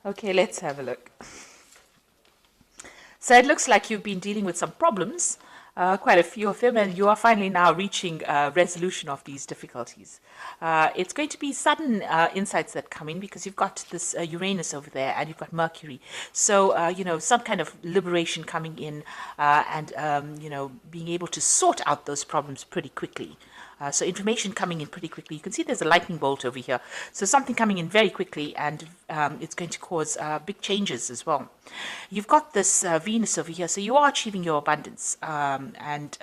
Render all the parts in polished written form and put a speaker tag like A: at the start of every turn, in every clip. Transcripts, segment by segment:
A: Okay, let's have a look. So it looks like you've been dealing with some problems, quite a few of them, and you are finally now reaching resolution of these difficulties. It's going to be sudden insights that come in because you've got this Uranus over there and you've got Mercury. So, some kind of liberation coming in and, being able to sort out those problems pretty quickly. So information coming in pretty quickly. You can see there's a lightning bolt over here. So something coming in very quickly, and it's going to cause big changes as well. You've got this Venus over here, so you are achieving your abundance, and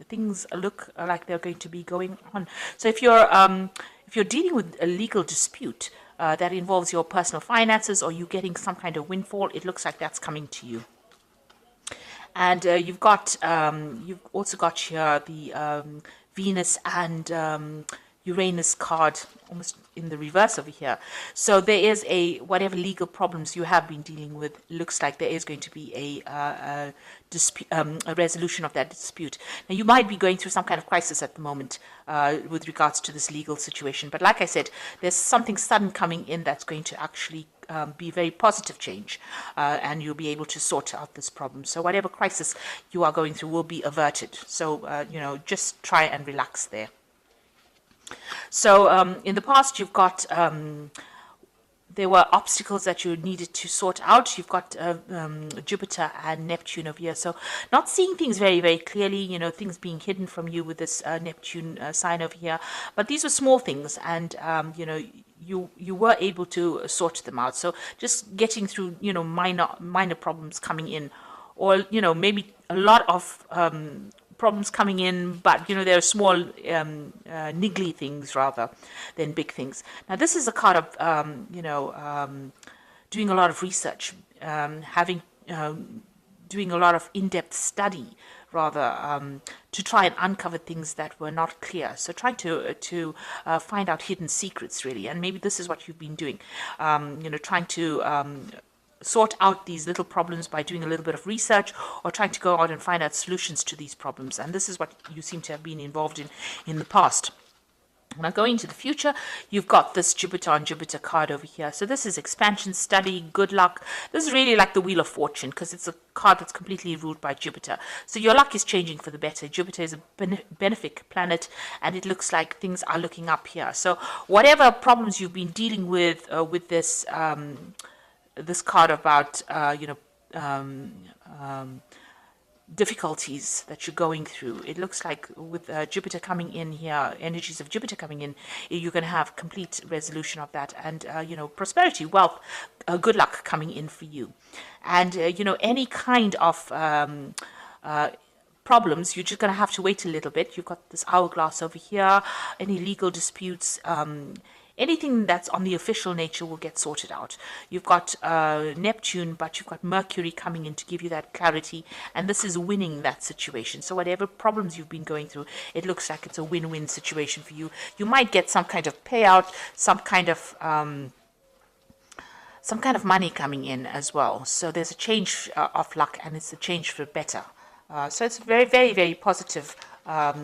A: things look like they're going to be going on. So if you're dealing with a legal dispute that involves your personal finances, or you getting some kind of windfall, it looks like that's coming to you. And you've also got here the Venus and Uranus card almost in the reverse over here. So there is whatever legal problems you have been dealing with, looks like there is going to be a resolution of that dispute. Now, you might be going through some kind of crisis at the moment with regards to this legal situation. But like I said, there's something sudden coming in that's going to actually be very positive change, and you'll be able to sort out this problem. So whatever crisis you are going through will be averted. So, just try and relax there. So in the past, you've got there were obstacles that you needed to sort out. You've got Jupiter and Neptune over here. So not seeing things very, very clearly, things being hidden from you with this Neptune sign over here. But these were small things, and, you were able to sort them out. So just getting through, minor problems coming in, or, maybe a lot of problems coming in, but there are small niggly things rather than big things. Now this is a card of doing a lot of research, having doing a lot of in-depth study rather, to try and uncover things that were not clear. So trying to find out hidden secrets really, and maybe this is what you've been doing, trying to sort out these little problems by doing a little bit of research, or trying to go out and find out solutions to these problems. And this is what you seem to have been involved in the past. Now going into the future, you've got this Jupiter on Jupiter card over here. So this is expansion, study, good luck. This is really like the Wheel of Fortune because it's a card that's completely ruled by Jupiter. So your luck is changing for the better. Jupiter is a benefic planet, and it looks like things are looking up here. So whatever problems you've been dealing with this this card about difficulties that you're going through, it looks like with Jupiter coming in here, energies of Jupiter coming in, you can have complete resolution of that, and prosperity, wealth, good luck coming in for you. And any kind of problems, you're just going to have to wait a little bit. You've got this hourglass over here, any legal disputes, anything that's on the official nature will get sorted out. You've got Neptune, but you've got Mercury coming in to give you that clarity, and this is winning that situation. So whatever problems you've been going through, it looks like it's a win-win situation for you. You might get some kind of payout, some kind of money coming in as well. So there's a change of luck, and it's a change for better. So it's a very, very, very positive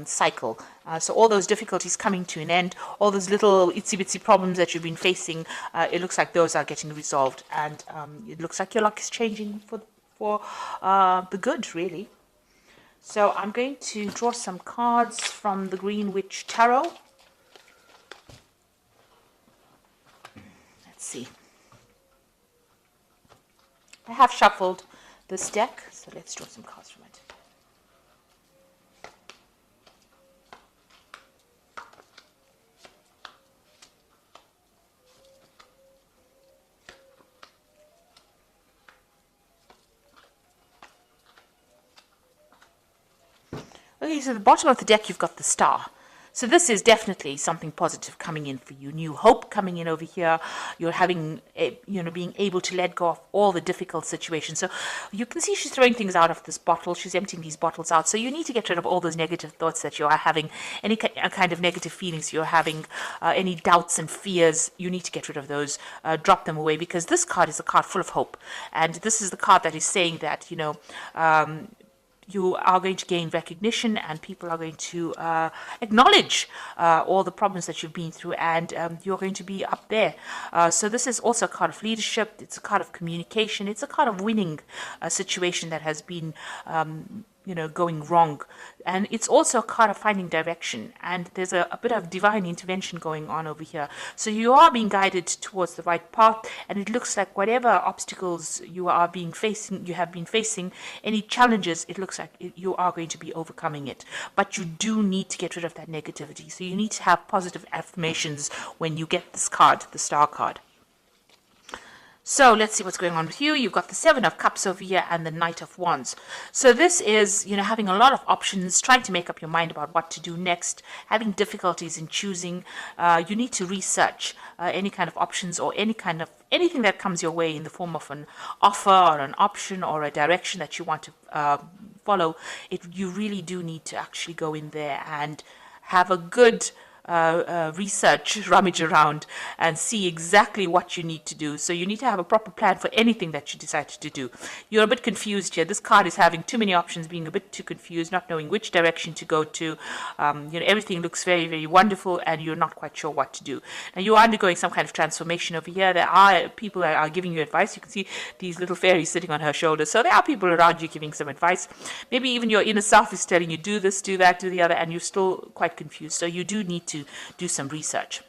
A: cycle. So all those difficulties coming to an end, all those little itsy-bitsy problems that you've been facing, it looks like those are getting resolved, and it looks like your luck is changing for the good, really. So I'm going to draw some cards from the Green Witch Tarot. Let's see. I have shuffled this deck, so let's draw some cards from it. Okay, so at the bottom of the deck, you've got the Star. So this is definitely something positive coming in for you. New hope coming in over here. You're having, being able to let go of all the difficult situations. So you can see she's throwing things out of this bottle. She's emptying these bottles out. So you need to get rid of all those negative thoughts that you are having, any kind of negative feelings you're having, any doubts and fears. You need to get rid of those, drop them away, because this card is a card full of hope. And this is the card that is saying that, you are going to gain recognition, and people are going to acknowledge all the problems that you've been through, and you're going to be up there. So this is also a card of leadership. It's a card of communication. It's a card of winning a situation that has been going wrong. And it's also a card of finding direction. And there's a bit of divine intervention going on over here. So you are being guided towards the right path. And it looks like whatever obstacles you have been facing, any challenges, it looks like you are going to be overcoming it. But you do need to get rid of that negativity. So you need to have positive affirmations when you get this card, the Star card. So let's see what's going on with you. You've got the Seven of Cups over here and the Knight of Wands. So this is, having a lot of options, trying to make up your mind about what to do next, having difficulties in choosing. You need to research any kind of options or anything that comes your way in the form of an offer or an option or a direction that you want to follow. You really do need to actually go in there and have a good research, rummage around and see exactly what you need to do. So you need to have a proper plan for anything that you decide to do. You're a bit confused here. This card is having too many options, being a bit too confused, not knowing which direction to go to. Everything looks very, very wonderful and you're not quite sure what to do. Now you are undergoing some kind of transformation over here. There are people that are giving you advice. You can see these little fairies sitting on her shoulders. So there are people around you giving some advice. Maybe even your inner self is telling you do this, do that, do the other, and you're still quite confused. So you do need to do some research.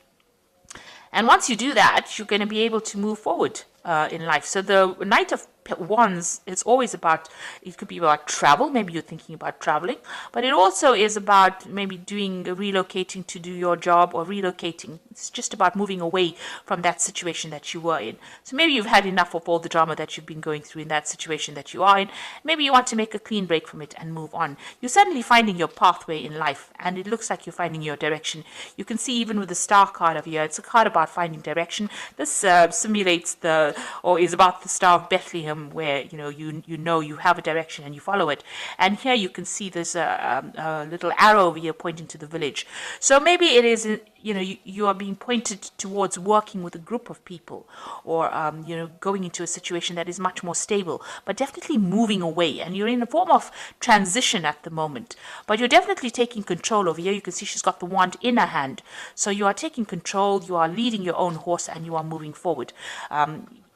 A: And once you do that, you're going to be able to move forward in life. So the Knight of Wands is always about, it could be about travel. Maybe you're thinking about traveling, but it also is about maybe relocating to do your job or relocating. It's just about moving away from that situation that you were in. So maybe you've had enough of all the drama that you've been going through in that situation that you are in. Maybe you want to make a clean break from it and move on. You're suddenly finding your pathway in life, and it looks like you're finding your direction. You can see even with the Star card of here, it's a card about finding direction. This simulates is about the Star of Bethlehem, where you have a direction and you follow it. And here you can see there's a little arrow over here pointing to the village. So maybe it is you are being pointed towards working with a group of people, or going into a situation that is much more stable, but definitely moving away. And you're in a form of transition at the moment, but you're definitely taking control over here. You can see she's got the wand in her hand. So you are taking control, you are leading your own horse, and you are moving forward.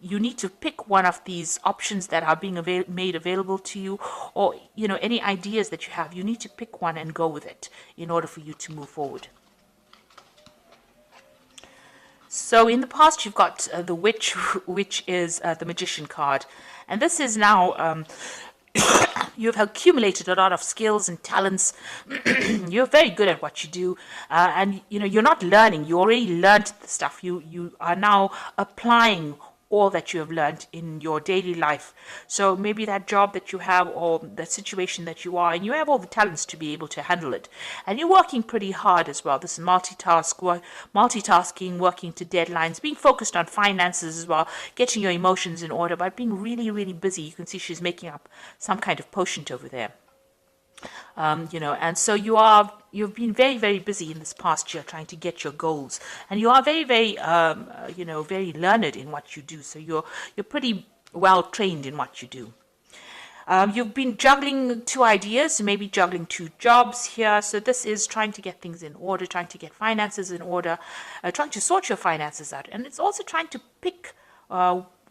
A: You need to pick one of these options that are being made available to you, or any ideas that you have. You need to pick one and go with it in order for you to move forward. So in the past, you've got the Witch, which is the Magician card, and this is now you've accumulated a lot of skills and talents. You're very good at what you do, and you're not learning. You already learned the stuff. You are now applying all that you have learned in your daily life. So maybe that job that you have, or that situation that you are, and you have all the talents to be able to handle it. And you're working pretty hard as well. This is multitasking, working to deadlines, being focused on finances as well, getting your emotions in order, but being really, really busy. You can see she's making up some kind of potion over there. And so you've been very, very busy in this past year trying to get your goals, and you are very, very, very learned in what you do. So you're pretty well trained in what you do. You've been juggling two ideas, maybe juggling two jobs here. So this is trying to get things in order, trying to get finances in order, trying to sort your finances out, and it's also trying to pick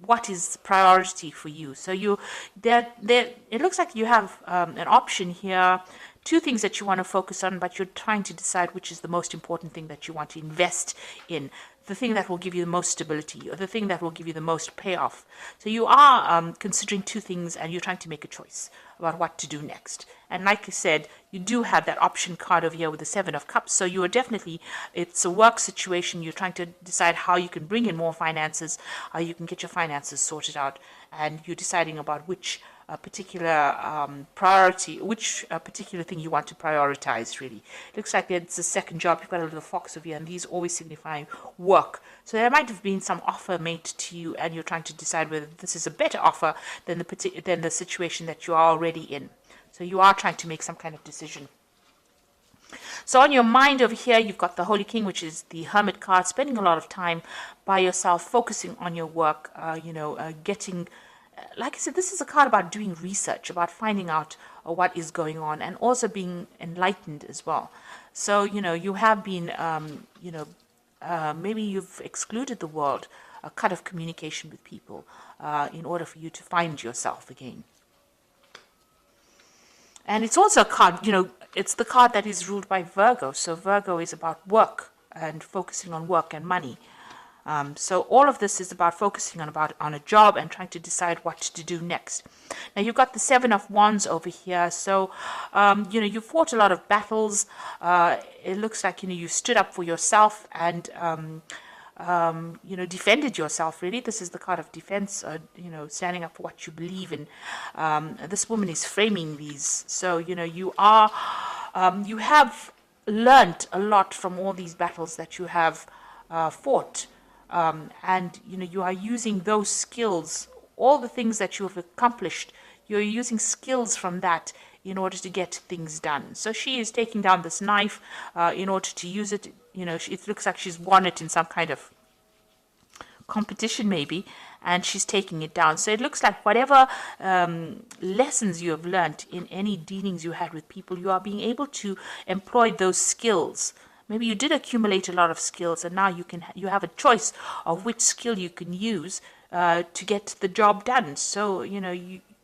A: what is priority for you. So it looks like you have an option here, two things that you want to focus on, but you're trying to decide which is the most important thing that you want to invest in, the thing that will give you the most stability, or the thing that will give you the most payoff. So you are considering two things, and you're trying to make a choice about what to do next. And like I said, you do have that option card over here with the Seven of Cups. So you are definitely, it's a work situation. You're trying to decide how you can bring in more finances, how you can get your finances sorted out, and you're deciding about which particular priority, which particular thing you want to prioritize, really. It looks like it's a second job. You've got a little fox over here, and these always signify work. So there might have been some offer made to you, and you're trying to decide whether this is a better offer than the situation that you are already in. So you are trying to make some kind of decision. So on your mind over here, you've got the Holy King, which is the Hermit card, spending a lot of time by yourself, focusing on your work, getting like I said, this is a card about doing research, about finding out what is going on, and also being enlightened as well. So, you have been, maybe you've excluded the world, a cut of communication with people in order for you to find yourself again. And it's also a card, it's the card that is ruled by Virgo. So Virgo is about work and focusing on work and money. So all of this is about focusing on a job and trying to decide what to do next. Now you've got the Seven of Wands over here. So, you fought a lot of battles. It looks like, you stood up for yourself and, defended yourself, really. This is the card of defense, standing up for what you believe in. This woman is framing these. So, you have learned a lot from all these battles that you have fought. And, you are using those skills, all the things that you have accomplished, you're using skills from that in order to get things done. So she is taking down this knife in order to use it. It looks like she's won it in some kind of competition maybe, and she's taking it down. So it looks like whatever lessons you have learned in any dealings you had with people, you are being able to employ those skills. Maybe you did accumulate a lot of skills, and now you have a choice of which skill you can use to get the job done. So,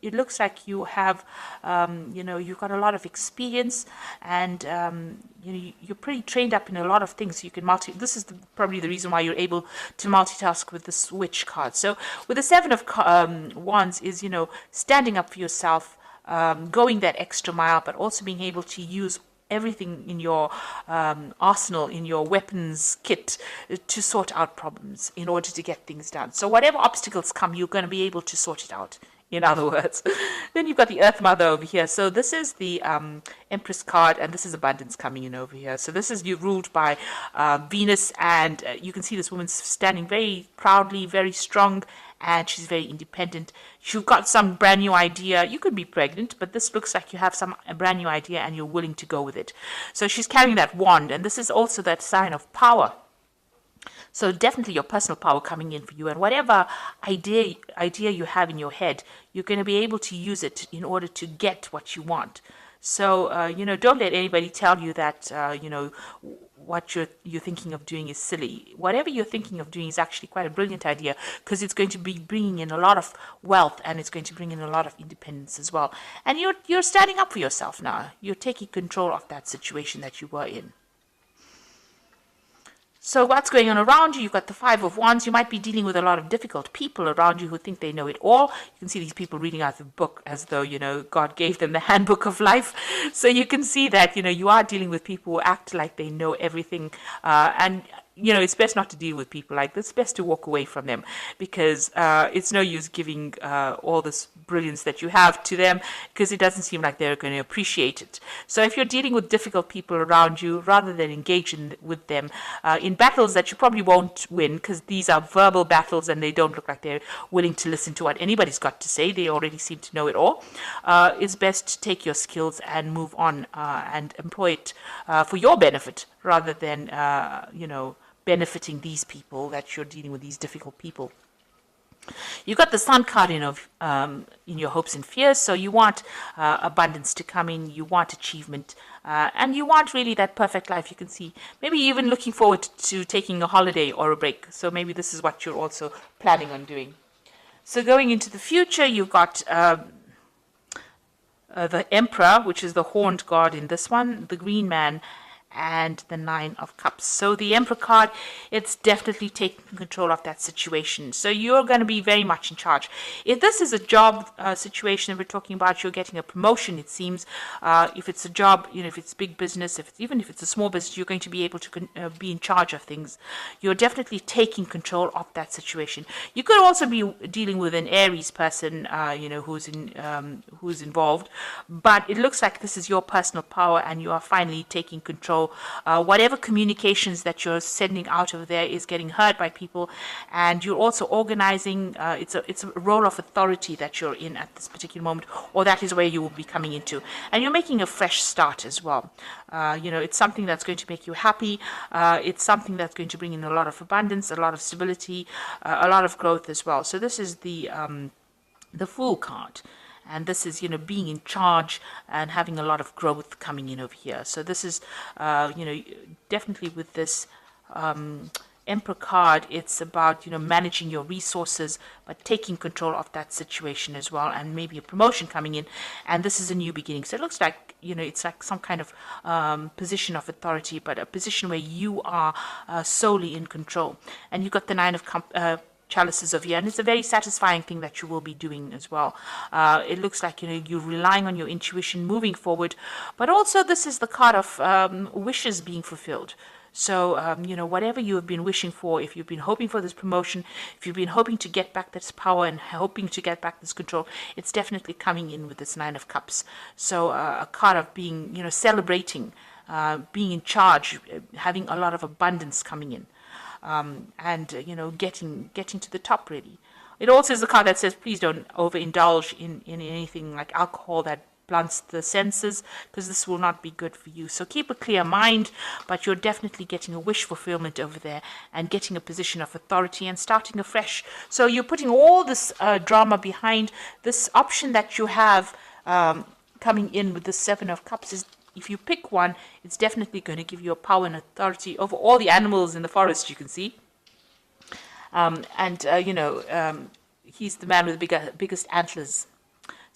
A: it looks like you have, you've got a lot of experience, and you're pretty trained up in a lot of things. You can This is probably the reason why you're able to multitask with the Switch card. So with the Seven of Wands is, standing up for yourself, going that extra mile, but also being able to use everything in your arsenal, in your weapons kit, to sort out problems in order to get things done. So whatever obstacles come, you're going to be able to sort it out, in other words. Then you've got the Earth Mother over here. So this is the Empress card, and this is abundance coming in over here. So this is ruled by Venus, and you can see this woman's standing very proudly, very strong, and she's very independent. You've got some brand new idea. You could be pregnant, but this looks like you have a brand new idea and you're willing to go with it. So she's carrying that wand, and this is also that sign of power. So definitely your personal power coming in for you, and whatever idea you have in your head, you're going to be able to use it in order to get what you want. So, don't let anybody tell you that, what you're thinking of doing is silly. Whatever you're thinking of doing is actually quite a brilliant idea, because it's going to be bringing in a lot of wealth, and it's going to bring in a lot of independence as well. And you're standing up for yourself now. You're taking control of that situation that you were in. So what's going on around you? You've got the Five of Wands. You might be dealing with a lot of difficult people around you who think they know it all. You can see these people reading out the book as though, God gave them the handbook of life. So you can see that, you are dealing with people who act like they know everything. And it's best not to deal with people like this. It's best to walk away from them, because it's no use giving all this brilliance that you have to them, because it doesn't seem like they're going to appreciate it. So if you're dealing with difficult people around you, rather than engage with them in battles that you probably won't win, because these are verbal battles and they don't look like they're willing to listen to what anybody's got to say. They already seem to know it all. It's best to take your skills and move on and employ it for your benefit, rather than, benefiting these people that you're dealing with, these difficult people. You've got the Sun card in your hopes and fears. So you want abundance to come in, you want achievement, and you want really that perfect life. You can see maybe even looking forward to taking a holiday or a break. So maybe this is what you're also planning on doing. So going into the future, you've got the Emperor, which is the horned god in this one, the Green Man, and the Nine of Cups. So the Emperor card, it's definitely taking control of that situation. So you're going to be very much in charge. If this is a job situation that we're talking about, you're getting a promotion, it seems. If it's a job, if it's big business, even if it's a small business, you're going to be able to be in charge of things. You're definitely taking control of that situation. You could also be dealing with an Aries person, who's involved, but it looks like this is your personal power, and you are finally taking control. Whatever communications that you're sending out of there is getting heard by people, and you're also organizing. It's a role of authority that you're in at this particular moment, or that is where you will be coming into, and you're making a fresh start as well. It's something that's going to make you happy. It's something that's going to bring in a lot of abundance, a lot of stability, a lot of growth as well. So this is the the Fool card. And this is, being in charge and having a lot of growth coming in over here. So this is, definitely with this Emperor card, it's about, managing your resources, but taking control of that situation as well, and maybe a promotion coming in. And this is a new beginning. So it looks like, it's like some kind of position of authority, but a position where you are solely in control. And you've got the Nine of Chalices over here, and it's a very satisfying thing that you will be doing as well. It looks like you're relying on your intuition moving forward, but also this is the card of wishes being fulfilled. So, whatever you have been wishing for, if you've been hoping for this promotion, if you've been hoping to get back this power and hoping to get back this control, it's definitely coming in with this Nine of Cups. So, a card of being, celebrating, being in charge, having a lot of abundance coming in. And getting to the top really. It also is a card that says please don't overindulge in anything like alcohol that blunts the senses, because this will not be good for you. So keep a clear mind, but you're definitely getting a wish fulfillment over there and getting a position of authority and starting afresh. So you're putting all this drama behind this option that you have coming in with the Seven of Cups. Is if you pick one, it's definitely going to give you a power and authority over all the animals in the forest, you can see. He's the man with the biggest antlers.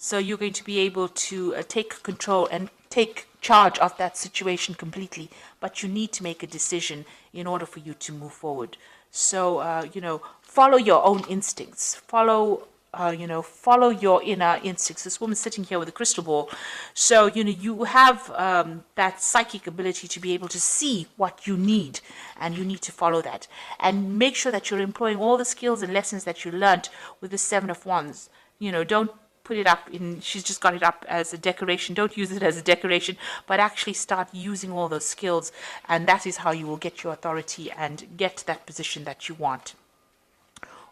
A: So you're going to be able to take control and take charge of that situation completely. But you need to make a decision in order for you to move forward. So, follow your own instincts. Follow your inner instincts. This woman's sitting here with a crystal ball. So, you have that psychic ability to be able to see what you need, and you need to follow that. And make sure that you're employing all the skills and lessons that you learned with the Seven of Wands. Don't put it up she's just got it up as a decoration. Don't use it as a decoration, but actually start using all those skills. And that is how you will get your authority and get that position that you want.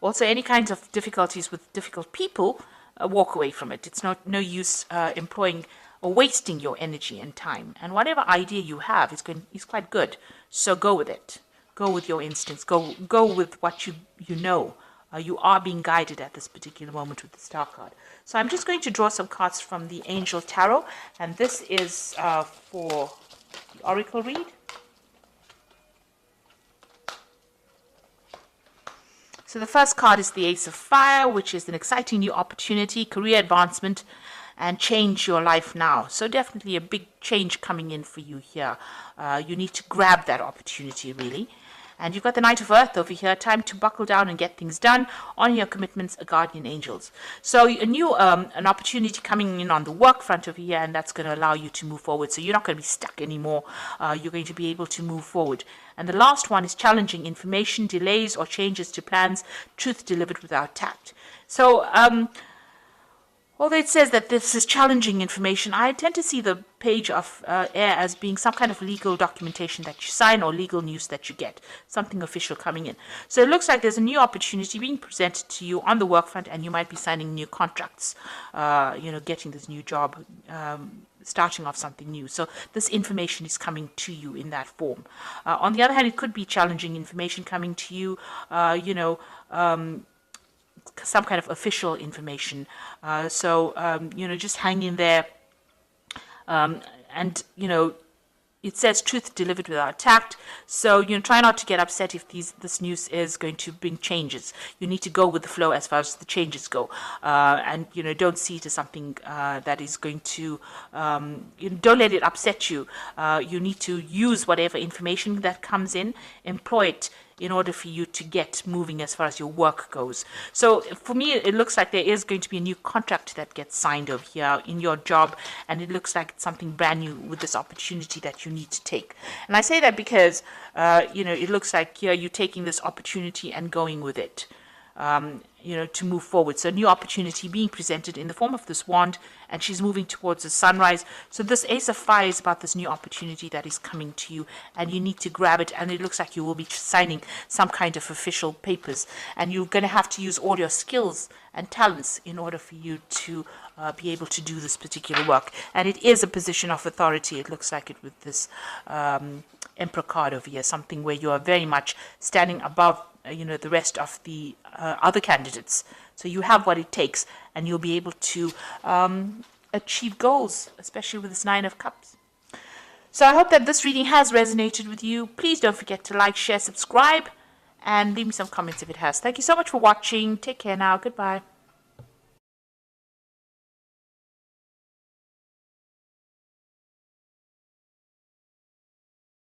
A: Also, any kinds of difficulties with difficult people, walk away from it. It's no use employing or wasting your energy and time. And whatever idea you have is quite good. So go with it. Go with your instincts. Go with what you know. You are being guided at this particular moment with the Star card. So I'm just going to draw some cards from the Angel Tarot, and this is for the Oracle read. So the first card is the Ace of Fire, which is an exciting new opportunity, career advancement, and change your life now. So definitely a big change coming in for you here. You need to grab that opportunity, really. And you've got the Knight of Earth over here, time to buckle down and get things done, on your commitments, guardian angels. So a new an opportunity coming in on the work front over here, and that's going to allow you to move forward. So you're not going to be stuck anymore. You're going to be able to move forward. And the last one is challenging information, delays or changes to plans, truth delivered without tact. So although it says that this is challenging information, I tend to see the page of air as being some kind of legal documentation that you sign or legal news that you get, something official coming in. So it looks like there's a new opportunity being presented to you on the work front, and you might be signing new contracts, getting this new job, starting off something new. So this information is coming to you in that form. On the other hand, it could be challenging information coming to you, some kind of official information. Just hang in there. It says truth delivered without tact. So, try not to get upset if this news is going to bring changes. You need to go with the flow as far as the changes go. Don't see it as something that is going to, don't let it upset you. You need to use whatever information that comes in, employ it in order for you to get moving as far as your work goes. So for me, it looks like there is going to be a new contract that gets signed over here in your job, and it looks like it's something brand new with this opportunity that you need to take. And I say that because, it looks like here you're taking this opportunity and going with it. To move forward. So a new opportunity being presented in the form of this wand, and she's moving towards the sunrise. So this Ace of Fire is about this new opportunity that is coming to you, and you need to grab it, and it looks like you will be signing some kind of official papers, and you're going to have to use all your skills and talents in order for you to be able to do this particular work. And it is a position of authority. It looks like it with this Emperor card over here, something where you are very much standing above the rest of the other candidates. So you have what it takes, and you'll be able to achieve goals, especially with this Nine of Cups. So I hope that this reading has resonated with you. Please don't forget to like, share, subscribe, and leave me some comments if it has. Thank you so much for watching. Take care now. Goodbye.